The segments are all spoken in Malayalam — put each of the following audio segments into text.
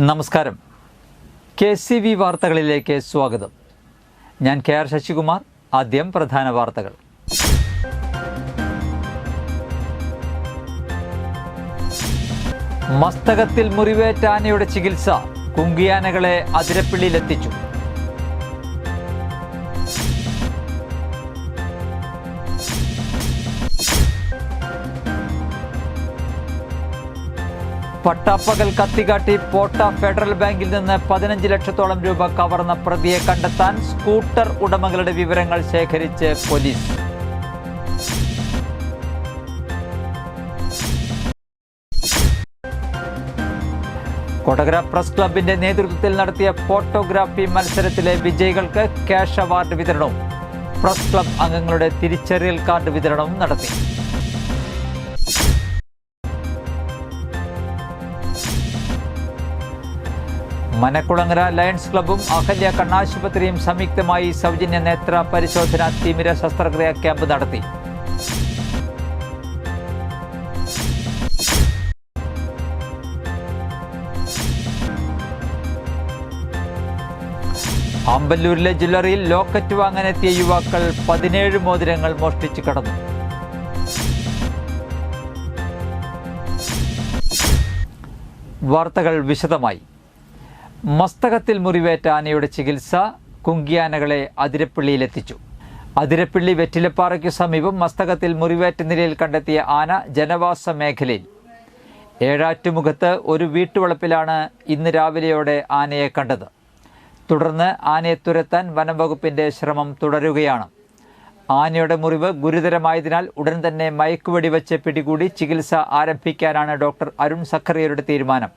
നമസ്കാരം. KCV വാർത്തകളിലേക്ക് സ്വാഗതം. ഞാൻ KR ശശികുമാർ. ആദ്യം പ്രധാന വാർത്തകൾ. മസ്തകത്തിൽ മുറിവേറ്റ ആനയുടെ ചികിത്സ. കുങ്കിയാനകളെ അതിരപ്പിള്ളിയിലെത്തിച്ചു. പട്ടാപ്പകൽ കത്തികാട്ടി പോട്ട ഫെഡറൽ ബാങ്കിൽ നിന്ന് 15 ലക്ഷത്തോളം രൂപ കവർന്ന പ്രതിയെ കണ്ടെത്താൻ സ്കൂട്ടർ ഉടമകളുടെ വിവരങ്ങൾ ശേഖരിച്ച് പോലീസ്. കൊടകര പ്രസ് ക്ലബിന്റെ നേതൃത്വത്തിൽ നടത്തിയ ഫോട്ടോഗ്രാഫി മത്സരത്തിലെ വിജയികൾക്ക് ക്യാഷ് അവാർഡ് വിതരണവും പ്രസ് ക്ലബ് അംഗങ്ങളുടെ തിരിച്ചറിയൽ കാർഡ് വിതരണവും നടത്തി. മനക്കുളങ്ങര ലയൺസ് ക്ലബ്ബും അഹല്യ കണ്ണാശുപത്രിയും സംയുക്തമായി സൗജന്യ നേത്ര പരിശോധന തിമിര ശസ്ത്രക്രിയാ ക്യാമ്പ് നടത്തി. ആമ്പല്ലൂരിലെ ജ്വല്ലറിയിൽ ലോക്കറ്റ് വാങ്ങാനെത്തിയ യുവാക്കൾ 17 മോതിരങ്ങൾ മോഷ്ടിച്ചു കടന്നു. വാർത്തകൾ വിശദമായി. മസ്തകത്തിൽ മുറിവേറ്റ ആനയുടെ ചികിത്സ. കുങ്കിയാനകളെ അതിരപ്പിള്ളിയിലെത്തിച്ചു. അതിരപ്പിള്ളി വെറ്റിലപ്പാറയ്ക്കു സമീപം മസ്തകത്തിൽ മുറിവേറ്റ നിലയിൽ കണ്ടെത്തിയ ആന ജനവാസ മേഖലയിൽ ഏഴാറ്റുമുഖത്ത് ഒരു വീട്ടുവളപ്പിലാണ് ഇന്ന് രാവിലെയോടെ ആനയെ കണ്ടത്. തുടർന്ന് ആനയെ തുരത്താൻ വനംവകുപ്പിന്റെ ശ്രമം തുടരുകയാണ്. ആനയുടെ മുറിവ് ഗുരുതരമായതിനാൽ ഉടൻ തന്നെ മയക്കുവെടി വെച്ച് പിടികൂടി ചികിത്സ ആരംഭിക്കാനാണ് ഡോക്ടർ അരുൺ സഖറിയയുടെ തീരുമാനം.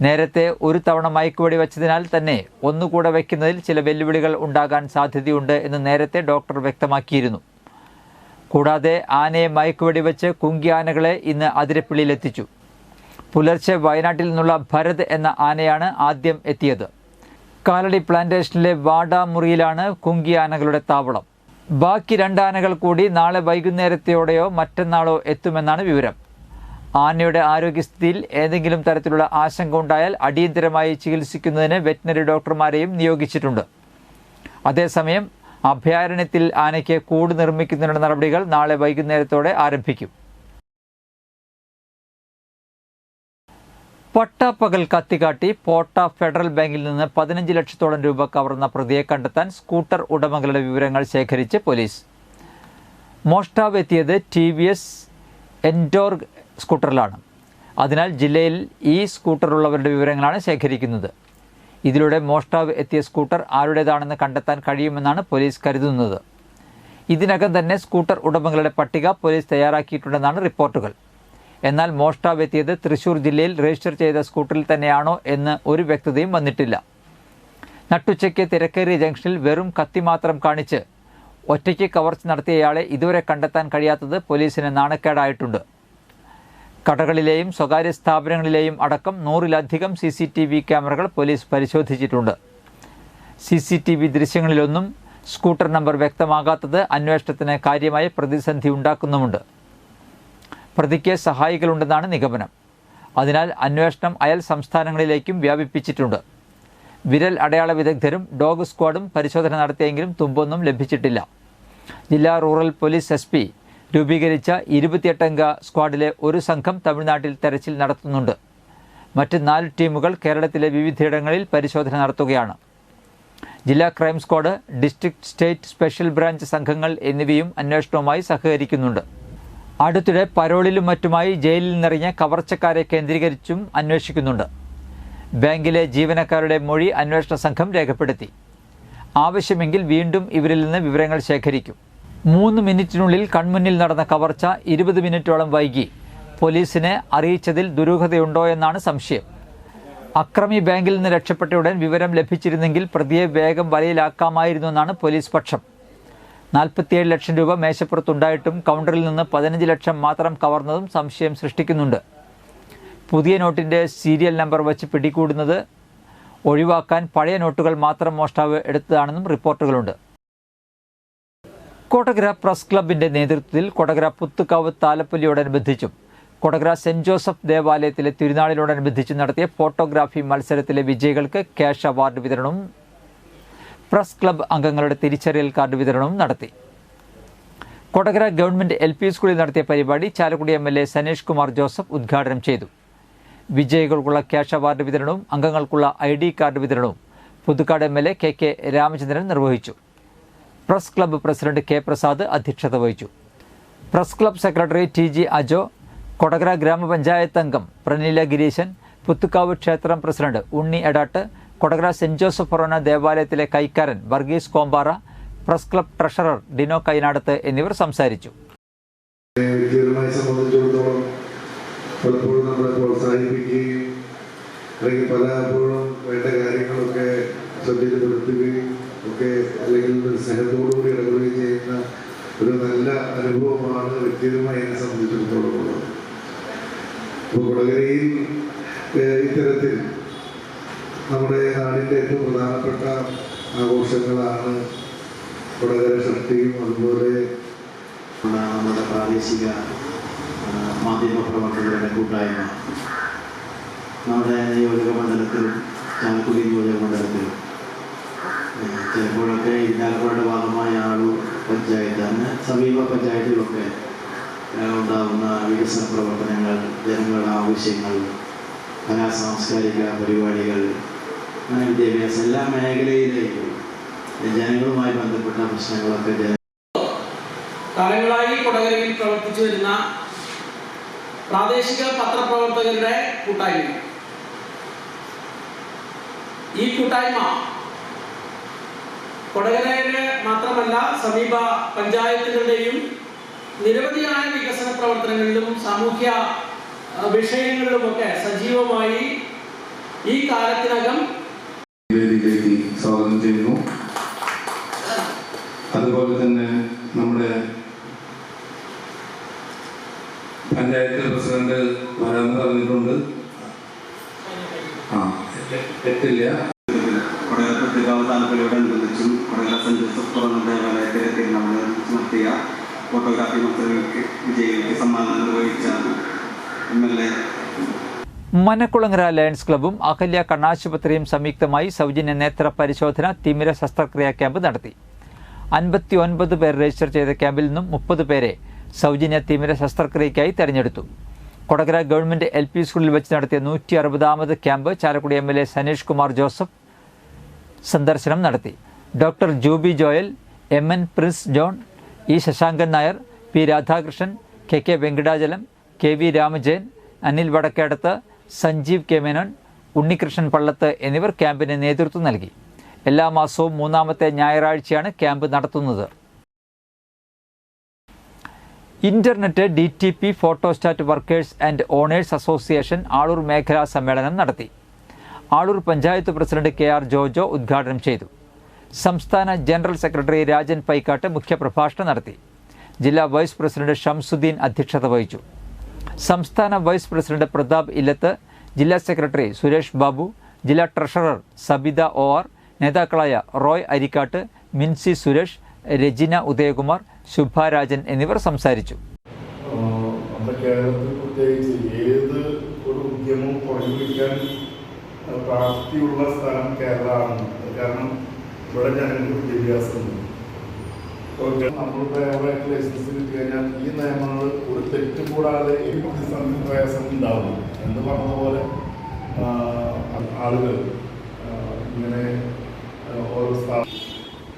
നേരത്തെ ഒരു തവണ മയക്കുവെടി വെച്ചതിനാൽ തന്നെ ഒന്നുകൂടെ വയ്ക്കുന്നതിൽ ചില വെല്ലുവിളികൾ ഉണ്ടാകാൻ സാധ്യതയുണ്ട് എന്ന് നേരത്തെ ഡോക്ടർ വ്യക്തമാക്കിയിരുന്നു. കൂടാതെ ആനയെ മയക്കുവെടി വെച്ച് കുങ്കിയാനകളെ ഇന്ന് അതിരപ്പിള്ളിയിലെത്തിച്ചു. പുലർച്ചെ വയനാട്ടിൽ നിന്നുള്ള ഭരത് എന്ന ആനയാണ് ആദ്യം എത്തിയത്. കാലടി പ്ലാന്റേഷനിലെ വാടാമുറിയിലാണ് കുങ്കിയാനകളുടെ താവളം. ബാക്കി 2 ആനകൾ കൂടി നാളെ വൈകുന്നേരത്തോടെയോ മറ്റന്നാളോ എത്തുമെന്നാണ് വിവരം. ആനയുടെ ആരോഗ്യസ്ഥിതിയിൽ ഏതെങ്കിലും തരത്തിലുള്ള ആശങ്ക ഉണ്ടായാൽ അടിയന്തരമായി ചികിത്സിക്കുന്നതിന് വെറ്റിനറി ഡോക്ടർമാരെയും നിയോഗിച്ചിട്ടുണ്ട്. അതേസമയം അഭയാരണ്യത്തിൽ ആനയ്ക്ക് കൂട് നിർമ്മിക്കുന്നതിനുള്ള നടപടികൾ നാളെ വൈകുന്നേരത്തോടെ ആരംഭിക്കും. പട്ടാപ്പകൽ കത്തികാട്ടി പോട്ട ഫെഡറൽ ബാങ്കിൽ നിന്ന് 15 ലക്ഷത്തോളം രൂപ കവർന്ന പ്രതിയെ കണ്ടെത്താൻ സ്കൂട്ടർ ഉടമകളുടെ വിവരങ്ങൾ ശേഖരിച്ച് പോലീസ്. മോഷ്ടാവ് എത്തിയത് TVS എൻഡോർഗ് സ്കൂട്ടറിലാണ്. അതിനാൽ ജില്ലയിൽ ഈ സ്കൂട്ടറുള്ളവരുടെ വിവരങ്ങളാണ് ശേഖരിക്കുന്നത്. ഇതിലൂടെ മോഷ്ടാവ് എത്തിയ സ്കൂട്ടർ ആരുടേതാണെന്ന് കണ്ടെത്താൻ കഴിയുമെന്നാണ് പോലീസ് കരുതുന്നത്. ഇതിനകം തന്നെ സ്കൂട്ടർ ഉടമകളുടെ പട്ടിക പോലീസ് തയ്യാറാക്കിയിട്ടുണ്ടെന്നാണ് റിപ്പോർട്ടുകൾ. എന്നാൽ മോഷ്ടാവ് എത്തിയത് തൃശൂർ ജില്ലയിൽ രജിസ്റ്റർ ചെയ്ത സ്കൂട്ടറിൽ തന്നെയാണോ എന്ന് ഒരു വ്യക്തതയും വന്നിട്ടില്ല. നട്ടുച്ചയ്ക്ക് തിരക്കേറിയ ജംഗ്ഷനിൽ വെറും കത്തി മാത്രം കാണിച്ച് ഒറ്റയ്ക്ക് കവർച്ച നടത്തിയയാളെ ഇതുവരെ കണ്ടെത്താൻ കഴിയാത്തത് പോലീസിന് നാണക്കേടായിട്ടുണ്ട്. കടകളിലെയും സ്വകാര്യ സ്ഥാപനങ്ങളിലെയും അടക്കം 100-ലധികം CCTV ക്യാമറകൾ പോലീസ് പരിശോധിച്ചിട്ടുണ്ട്. CCTV ദൃശ്യങ്ങളിലൊന്നും സ്കൂട്ടർ നമ്പർ വ്യക്തമാകാത്തത് അന്വേഷണത്തിന് കാര്യമായ പ്രതിസന്ധി ഉണ്ടാക്കുന്നുമുണ്ട്. പ്രതിക്ക് സഹായികളുണ്ടെന്നാണ് നിഗമനം. അതിനാൽ അന്വേഷണം അയൽ സംസ്ഥാനങ്ങളിലേക്കും വ്യാപിപ്പിച്ചിട്ടുണ്ട്. വിരൽ അടയാള വിദഗ്ധരും ഡോഗ് സ്ക്വാഡും പരിശോധന നടത്തിയെങ്കിലും തുമ്പൊന്നും ലഭിച്ചിട്ടില്ല. ജില്ലാ റൂറൽ പോലീസ് SP രൂപീകരിച്ച 28-അംഗ സ്ക്വാഡിലെ ഒരു സംഘം തമിഴ്നാട്ടിൽ തെരച്ചിൽ നടത്തുന്നുണ്ട്. മറ്റ് 4 ടീമുകൾ കേരളത്തിലെ വിവിധയിടങ്ങളിൽ പരിശോധന നടത്തുകയാണ്. ജില്ലാ crime squad, district, state, special branch സംഘങ്ങൾ എന്നിവയും അന്വേഷണവുമായി സഹകരിക്കുന്നുണ്ട്. അടുത്തിടെ പരോളിലും മറ്റുമായി ജയിലിൽ നിറഞ്ഞ കവർച്ചക്കാരെ കേന്ദ്രീകരിച്ചും അന്വേഷിക്കുന്നുണ്ട്. ബാങ്കിലെ ജീവനക്കാരുടെ മൊഴി അന്വേഷണ സംഘം രേഖപ്പെടുത്തി. ആവശ്യമെങ്കിൽ വീണ്ടും ഇവരിൽ നിന്ന് വിവരങ്ങൾ ശേഖരിക്കും. 3 മിനിറ്റിനുള്ളിൽ കൺമുന്നിൽ നടന്ന കവർച്ച 20 മിനിറ്റോളം വൈകി. പോലീസിനെ അറിയിച്ചതിൽ ദുരൂഹതയുണ്ടോ എന്നാണ് സംശയം. അക്രമി ബാങ്കിൽ നിന്ന് രക്ഷപ്പെട്ടയുടൻ വിവരം ലഭിച്ചിരുന്നെങ്കിൽ പ്രതിയെ വേഗം വലയിലാക്കാമായിരുന്നു എന്നാണ് പോലീസ് പക്ഷം. 47 ലക്ഷം രൂപ മേശപ്പുറത്തുണ്ടായിട്ടും കൗണ്ടറിൽ നിന്ന് 15 ലക്ഷം മാത്രം കവർന്നതും സംശയം സൃഷ്ടിക്കുന്നുണ്ട്. പുതിയ നോട്ടിൻ്റെ സീരിയൽ നമ്പർ വച്ച് പിടികൂടുന്നത് ഒഴിവാക്കാൻ പഴയ നോട്ടുകൾ മാത്രം മോഷ്ടാവ് എടുത്തതാണെന്നും റിപ്പോർട്ടുകളുണ്ട്. കൊടകര പ്രസ് ക്ലബിന്റെ നേതൃത്വത്തിൽ കൊടകര പുത്തുക്കാവ് താലപ്പൊലിയോടനുബന്ധിച്ചും കൊടകര സെന്റ് ജോസഫ് ദേവാലയത്തിലെ തിരുനാളിനോടനുബന്ധിച്ച് നടത്തിയ ഫോട്ടോഗ്രാഫി മത്സരത്തിലെ വിജയികൾക്ക് ക്യാഷ് അവാർഡ് വിതരണവും പ്രസ് ക്ലബ്ബ് അംഗങ്ങളുടെ തിരിച്ചറിയൽ കാർഡ് വിതരണവും നടത്തി. കൊടകര ഗവൺമെന്റ് LP സ്കൂളിൽ നടത്തിയ പരിപാടി ചാലക്കുടി MLA സനേഷ് കുമാർ ജോസഫ് ഉദ്ഘാടനം ചെയ്തു. വിജയികൾക്കുള്ള ക്യാഷ് അവാർഡ് വിതരണവും അംഗങ്ങൾക്കുള്ള ID കാർഡ് വിതരണവും പുതുക്കാട് MLA KK രാമചന്ദ്രൻ നിർവഹിച്ചു. Press club president K Prasad അധ്യക്ഷത വഹിച്ചു. Press club secretary TG Ajo, Kodakara ഗ്രാമപഞ്ചായത്ത് അംഗം പ്രനീല ഗിരീശൻ, പുത്തുക്കാവ് ക്ഷേത്രം പ്രസിഡന്റ് ഉണ്ണി എടാട്ട്, കൊടകര സെന്റ് ജോസഫ് ഫൊറോന ദേവാലയത്തിലെ കൈക്കാരൻ Varghese Kompara, press club treasurer Dino Kainadath എന്നിവർ സംസാരിച്ചു. പലപ്പോഴും നമ്മളെ പ്രോത്സാഹിപ്പിക്കുകയും അല്ലെങ്കിൽ പലപ്പോഴും വേണ്ട കാര്യങ്ങളൊക്കെ ശ്രദ്ധയിൽപ്പെടുത്തുകയും ഒക്കെ അല്ലെങ്കിൽ ഒരു സ്നേഹത്തോടുകൂടി ഇടപെടുകയും ചെയ്യുന്ന ഒരു നല്ല അനുഭവമാണ് വ്യക്തിപരമായി എന്നെ സംബന്ധിച്ചിടത്തോളം ഉള്ളത്. ഇപ്പോൾ കൊടകരയിൽ ഇത്തരത്തിൽ നമ്മുടെ നാടിൻ്റെ ഏറ്റവും പ്രധാനപ്പെട്ട ആഘോഷങ്ങളാണ് കൊടകര ഷഷ്ടിയും അതുപോലെ നമ്മുടെ പ്രാദേശിക മാധ്യമ പ്രവർത്തകരുടെ കൂട്ടായ്മ നമ്മുടെ നിയോജക മണ്ഡലത്തിലും ചാലക്കുടി നിയോജക മണ്ഡലത്തിലും ചിലപ്പോഴൊക്കെ ഇരിഞ്ഞാലക്കുടയുടെ ഭാഗമായ ആളൂർ പഞ്ചായത്ത് അങ്ങനെ സമീപ പഞ്ചായത്തിലൊക്കെ ഉണ്ടാകുന്ന വികസന പ്രവർത്തനങ്ങൾ, ജനങ്ങളുടെ ആവശ്യങ്ങൾ, കലാ സാംസ്കാരിക പരിപാടികൾ, അങ്ങനെ വിദ്യാഭ്യാസം എല്ലാ മേഖലയിലേക്കും ജനങ്ങളുമായി ബന്ധപ്പെട്ട പ്രശ്നങ്ങളൊക്കെ കാലങ്ങളായി കൊടകരയിൽ പ്രവർത്തിച്ചു വരുന്ന പ്രാദേശിക പത്രപ്രവർത്തകരുടെ കൂട്ടായ്മ. ഈ കൂട്ടായ്മ കൊടകരയിലെ മാത്രമല്ല സമീപ പഞ്ചായത്തുകളുടെയും നിരവധിയായ വികസന പ്രവർത്തനങ്ങളിലും സാമൂഹ്യ വിഷയങ്ങളിലുമൊക്കെ സജീവമായി ഈ കാലത്തിനകം സ്വാഗതം ചെയ്യുന്നു. അതുപോലെ തന്നെ നമ്മുടെ പഞ്ചായത്ത് പ്രസിഡന്റ് വരാൻ പറഞ്ഞിട്ടുണ്ട്. എത്തില്ല. കൊടകര പ്രതികാവ് താലൂക്കിനോടനുബന്ധിച്ചും കൊടകര സെന്റ് ജോസഫ് ഫൊറോന ദേവാലയത്തിലെ തിരുനാളിൽ നടത്തിയ ഫോട്ടോഗ്രാഫി മത്സരങ്ങൾക്ക് വിജയികൾക്ക് സമ്മാനം നിർവഹിച്ച MLA മനക്കുളങ്ങര ലയൺസ് ക്ലബ്ബും അഹല്യ കണ്ണാശുപത്രിയും സംയുക്തമായി സൗജന്യ നേത്ര പരിശോധന തിമിര ശസ്ത്രക്രിയാ ക്യാമ്പ് നടത്തി. 59 പേർ രജിസ്റ്റർ ചെയ്ത ക്യാമ്പിൽ നിന്നും 30 പേരെ സൗജന്യ തിമിര ശസ്ത്രക്രിയയ്ക്കായി തെരഞ്ഞെടുത്തു. കൊടകര ഗവൺമെന്റ് LP സ്കൂളിൽ വെച്ച് നടത്തിയ 160ാമത് camp Chalakudy MLA Sanesh Kumar Joseph സന്ദർശനം നടത്തി. Doctor Jubi Joel, MN Prince John, E Sasankan Nair, P Radhakrishnan, KK Venkatachalam, KV Ramajayan, Anil Vadakkedath, Sanjeev K Menon, Unnikrishnan Pallath എന്നിവർ ക്യാമ്പിന് നേതൃത്വം നൽകി. എല്ലാ മാസവും 3ാമത്തെ ഞായറാഴ്ചയാണ് ക്യാമ്പ് നടത്തുന്നത്. Internet DTP photostat workers and owners association Aloor മേഖലാ സമ്മേളനം നടത്തി. ആളൂർ പഞ്ചായത്ത് പ്രസിഡന്റ് KR ജോജോ ഉദ്ഘാടനം ചെയ്തു. സംസ്ഥാന ജനറൽ സെക്രട്ടറി രാജൻ പൈക്കാട്ട് മുഖ്യപ്രഭാഷണം നടത്തി. ജില്ലാ വൈസ് പ്രസിഡന്റ് ഷംസുദ്ദീൻ അധ്യക്ഷത വഹിച്ചു. സംസ്ഥാന വൈസ് പ്രസിഡന്റ് പ്രതാപ് ഇല്ലത്ത്, ജില്ലാ സെക്രട്ടറി സുരേഷ് ബാബു, ജില്ലാ ട്രഷറർ സബിത OR, നേതാക്കളായ റോയ് അരിക്കാട്ട്, മിൻസി സുരേഷ്, രജിന ഉദയകുമാർ, ശുഭാരാജൻ എന്നിവർ സംസാരിച്ചു. കേരളത്തിൽ പ്രത്യേകിച്ച് ഏത് ഒരു ഉദ്യമം തുടങ്ങിവെക്കാൻ പ്രാപ്തിയുള്ള സ്ഥലം കേരളമാണ്. കാരണം ഇവിടെ ജനങ്ങൾക്ക് വിദ്യാഭ്യാസമുണ്ട്. നമ്മളുടെ അവിടെ ലൈസൻസ് കിട്ടി കഴിഞ്ഞാൽ ഈ നിയമങ്ങൾ ഒരു തെറ്റും കൂടാതെ ഈ പ്രതിസന്ധി പ്രയാസം ഉണ്ടാവും എന്ന് പറഞ്ഞതുപോലെ ആളുകൾ ഇങ്ങനെ ഓരോ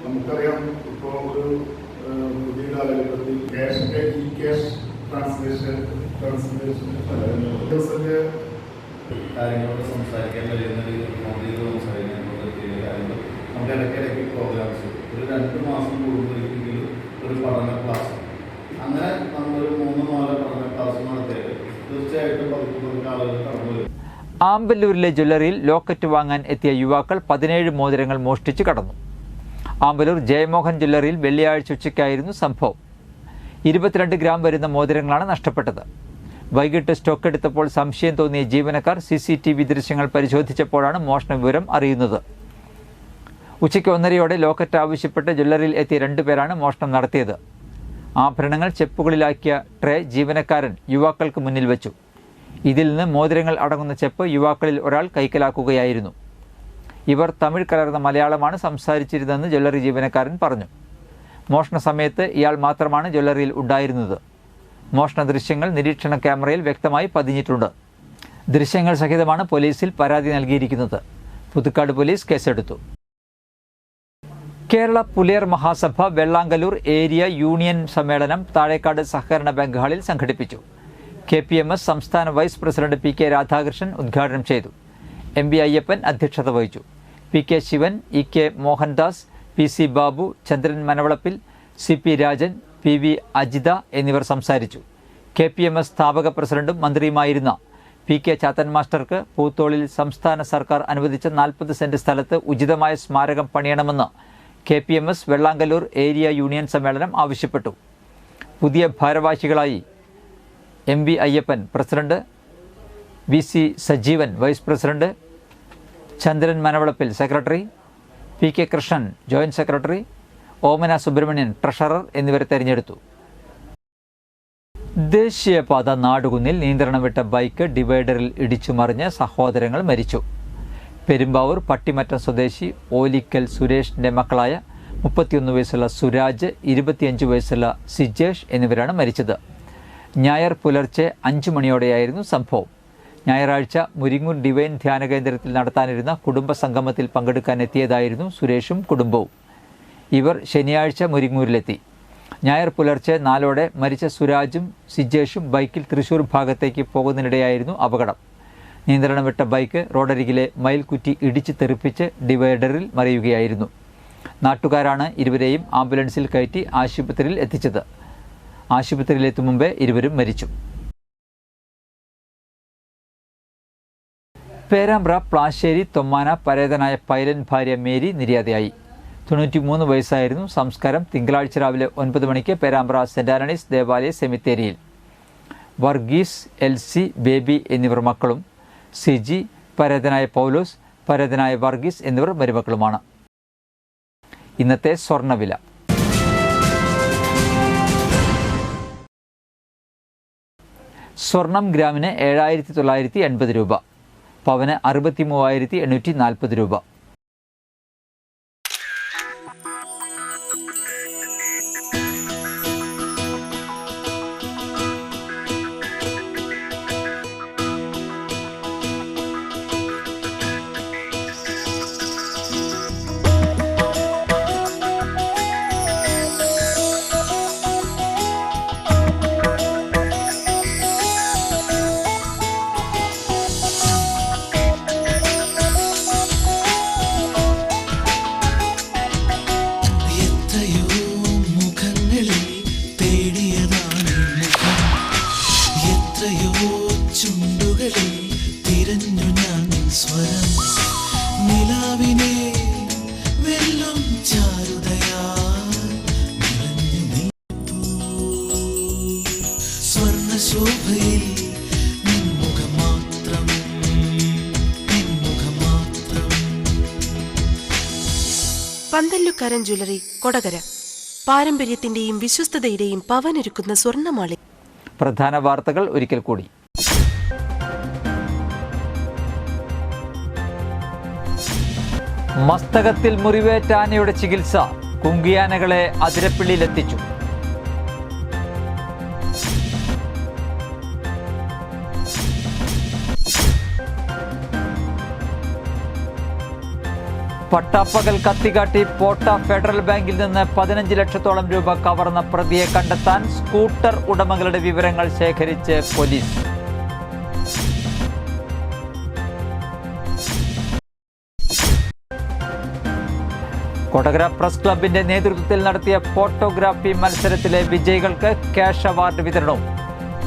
നമുക്കറിയാം. ഇപ്പോൾ ഒരു പുതിയ കാലഘട്ടത്തിൽ ക്യാഷൊക്കെ ഈ ക്യാഷ് ട്രാൻസ്ലേഷൻ കാര്യങ്ങളൊക്കെ സംസാരിക്കാൻ കഴിയുന്ന സംസാരിക്കാൻ കാര്യങ്ങൾ നമ്മുടെ ഇടയ്ക്കിടയ്ക്ക് പ്രോഗ്രാംസ് ഒരു 2 മാസം കൂടുമ്പോഴേക്കെങ്കിലും ഒരു പഠന ക്ലാസ് അങ്ങനെ നമ്മളൊരു 3-4 പഠന ക്ലാസ് നടത്തിയിട്ട് തീർച്ചയായിട്ടും പതുക്കെ ആളുകൾ കടന്നു വരും. ആമ്പല്ലൂരിലെ ജ്വല്ലറിയിൽ ലോക്കറ്റ് വാങ്ങാൻ എത്തിയ യുവാക്കൾ 17 മോതിരങ്ങൾ മോഷ്ടിച്ച് കടന്നു. ആമ്പല്ലൂർ ജയമോഹൻ ജ്വല്ലറിയിൽ വെള്ളിയാഴ്ച ഉച്ചയ്ക്കായിരുന്നു സംഭവം. 22 ഗ്രാം വരുന്ന മോതിരങ്ങളാണ് നഷ്ടപ്പെട്ടത്. വൈകിട്ട് സ്റ്റോക്ക് എടുത്തപ്പോൾ സംശയം തോന്നിയ ജീവനക്കാർ CCTV ദൃശ്യങ്ങൾ പരിശോധിച്ചപ്പോഴാണ് മോഷണ വിവരം അറിയുന്നത്. ഉച്ചയ്ക്ക് 1:30 ലോക്കറ്റ് ആവശ്യപ്പെട്ട് ജ്വല്ലറിയിൽ എത്തിയ 2 പേരാണ് മോഷണം നടത്തിയത്. ആഭരണങ്ങൾ ചെപ്പുകളിലാക്കിയ ട്രേ ജീവനക്കാരൻ യുവാക്കൾക്ക് മുന്നിൽ വെച്ചു. ഇതിൽ നിന്ന് മോതിരങ്ങൾ അടങ്ങുന്ന ചെപ്പ് യുവാക്കളിൽ ഒരാൾ കൈക്കലാക്കുകയായിരുന്നു. ഇവർ തമിഴ് കലർന്ന മലയാളമാണ് സംസാരിച്ചിരുന്നതെന്ന് ജ്വല്ലറി ജീവനക്കാരൻ പറഞ്ഞു. മോഷണ സമയത്ത് ഇയാൾ മാത്രമാണ് ജ്വല്ലറിയിൽ ഉണ്ടായിരുന്നത്. മോഷണ ദൃശ്യങ്ങൾ നിരീക്ഷണ ക്യാമറയിൽ വ്യക്തമായി പതിഞ്ഞിട്ടുണ്ട്. ദൃശ്യങ്ങൾ സഹിതമാണ് പോലീസിൽ പരാതി നൽകിയിരിക്കുന്നത്. പുതുക്കാട് പോലീസ് കേസെടുത്തു. കേരള പുലയർ മഹാസഭ വെള്ളാങ്കല്ലൂർ ഏരിയ യൂണിയൻ സമ്മേളനം താഴേക്കാട് സഹകരണ ബാങ്ക് ഹാളിൽ സംഘടിപ്പിച്ചു. KPMS സംസ്ഥാന വൈസ് പ്രസിഡന്റ് PK രാധാകൃഷ്ണൻ ഉദ്ഘാടനം ചെയ്തു. MB അയ്യപ്പൻ അധ്യക്ഷത വഹിച്ചു. PK Shivan, EK Mohandas, PC Babu, ചന്ദ്രൻ മനവളപ്പിൽ, CP രാജൻ, PV അജിത എന്നിവർ സംസാരിച്ചു. KPMS സ്ഥാപക പ്രസിഡന്റും മന്ത്രിയുമായിരുന്ന PK ചാത്തൻ മാസ്റ്റർക്ക് പൂത്തോളിൽ സംസ്ഥാന സർക്കാർ അനുവദിച്ച 40 സെന്റ് സ്ഥലത്ത് ഉചിതമായ സ്മാരകം പണിയണമെന്ന് KPMS വെള്ളാങ്കല്ലൂർ ഏരിയ യൂണിയൻ സമ്മേളനം ആവശ്യപ്പെട്ടു. പുതിയ ഭാരവാഹികളായി MB Ayyappan president, VC Sajeevan vice president, Chandran Manavalappil secretary, PK Krishnan joint secretary, Omana Subramanian treasurer എന്നിവരെ തെരഞ്ഞെടുത്തു. ദേശീയപാത നാടുകുന്നിൽ നിയന്ത്രണം വിട്ട ബൈക്ക് ഡിവൈഡറിൽ ഇടിച്ചു മറിഞ്ഞ് സഹോദരങ്ങൾ മരിച്ചു. പെരുമ്പാവൂർ പട്ടിമറ്റം സ്വദേശി ഓലിക്കൽ സുരേഷിന്റെ മക്കളായ 31 വയസ്സുള്ള സുരാജ്, 25 വയസ്സുള്ള സിജേഷ് എന്നിവരാണ് മരിച്ചത്. ഞായർ പുലർച്ചെ 5 മണിയോടെയായിരുന്നു സംഭവം. ഞായറാഴ്ച മുരിങ്ങൂർ ഡിവൈൻ ധ്യാന കേന്ദ്രത്തിൽ നടത്താനിരുന്ന കുടുംബ സംഗമത്തിൽ പങ്കെടുക്കാനെത്തിയതായിരുന്നു സുരേഷും കുടുംബവും. ഇവർ ശനിയാഴ്ച മുരിങ്ങൂരിലെത്തി. ഞായർ പുലർച്ചെ 4ഓടെ മരിച്ച സുരാജും സിജേഷും ബൈക്കിൽ തൃശൂർ ഭാഗത്തേക്ക് പോകുന്നതിനിടെയായിരുന്നു അപകടം. നിയന്ത്രണം വിട്ട ബൈക്ക് റോഡരികിലെ മയിൽക്കുറ്റി ഇടിച്ച് തെറിപ്പിച്ച് ഡിവൈഡറിൽ മറിയുകയായിരുന്നു. നാട്ടുകാരാണ് ഇരുവരെയും ആംബുലൻസിൽ കയറ്റി ആശുപത്രിയിൽ എത്തിച്ചത്. ആശുപത്രിയിലെത്തും മുമ്പേ ഇരുവരും മരിച്ചു. പേരാമ്പ്ര പ്ലാശ്ശേരി തൊമ്മാന പരേതനായ പൈലൻ ഭാര്യ മേരി നിര്യാതയായി. 93 വയസ്സായിരുന്നു. സംസ്കാരം തിങ്കളാഴ്ച രാവിലെ 9 മണിക്ക് പേരാമ്പ്ര സെന്റ് ആന്റണീസ് ദേവാലയ സെമിത്തേരിയിൽ. വർഗീസ്, LC, ബേബി എന്നിവർ മക്കളും സിജി, പരേതനായ പൗലോസ്, പരേതനായ വർഗീസ് എന്നിവർ മരുമക്കളുമാണ്. ഇന്നത്തെ സ്വർണ്ണവില. സ്വർണം ഗ്രാമിന് 7,980 രൂപ, പവന് 63,840 രൂപ. പന്തല്ലുക്കാരൻ ജ്വല്ലറി, കൊടകര. പാരമ്പര്യത്തിന്റെയും വിശ്വസ്തതയുടെയും പവനൊരുക്കുന്ന സ്വർണ്ണമാളി. പ്രധാന വാർത്തകൾ ഒരിക്കൽ കൂടി. മസ്തകത്തിൽ മുറിവേറ്റ ആനയുടെ ചികിത്സ. കുങ്കിയാനകളെ അതിരപ്പിള്ളിയിലെത്തിച്ചു. പട്ടാപ്പകൽ കത്തികാട്ടി പോട്ട ഫെഡറൽ ബാങ്കിൽ നിന്ന് 15 ലക്ഷത്തോളം രൂപ കവർന്ന പ്രതിയെ കണ്ടെത്താൻ സ്കൂട്ടർ ഉടമകളുടെ വിവരങ്ങൾ ശേഖരിച്ച് പോലീസ്. കൊടകര പ്രസ് ക്ലബിന്റെ നേതൃത്വത്തിൽ നടത്തിയ ഫോട്ടോഗ്രാഫി മത്സരത്തിലെ വിജയികൾക്ക് ക്യാഷ് അവാർഡ് വിതരണവും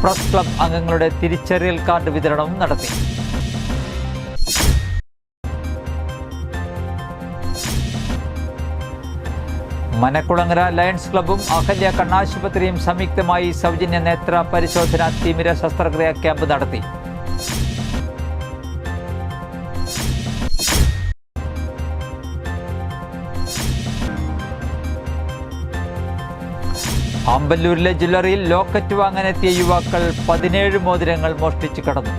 പ്രസ് ക്ലബ് അംഗങ്ങളുടെ തിരിച്ചറിയൽ കാർഡ് വിതരണവും നടത്തി. മനക്കുളങ്ങര ലയൺസ് ക്ലബ്ബും അഹല്യ കണ്ണാശുപത്രിയും സംയുക്തമായി സൗജന്യ നേത്ര പരിശോധന തിമിര ശസ്ത്രക്രിയാ ക്യാമ്പ് നടത്തി. ആമ്പല്ലൂരിലെ ജ്വല്ലറിയിൽ ലോക്കറ്റ് വാങ്ങാനെത്തിയ യുവാക്കൾ 17 മോതിരങ്ങൾ മോഷ്ടിച്ചു കടന്നു.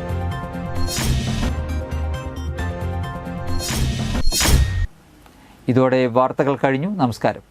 ഇതോടെ വാർത്തകൾ കഴിഞ്ഞു. നമസ്കാരം.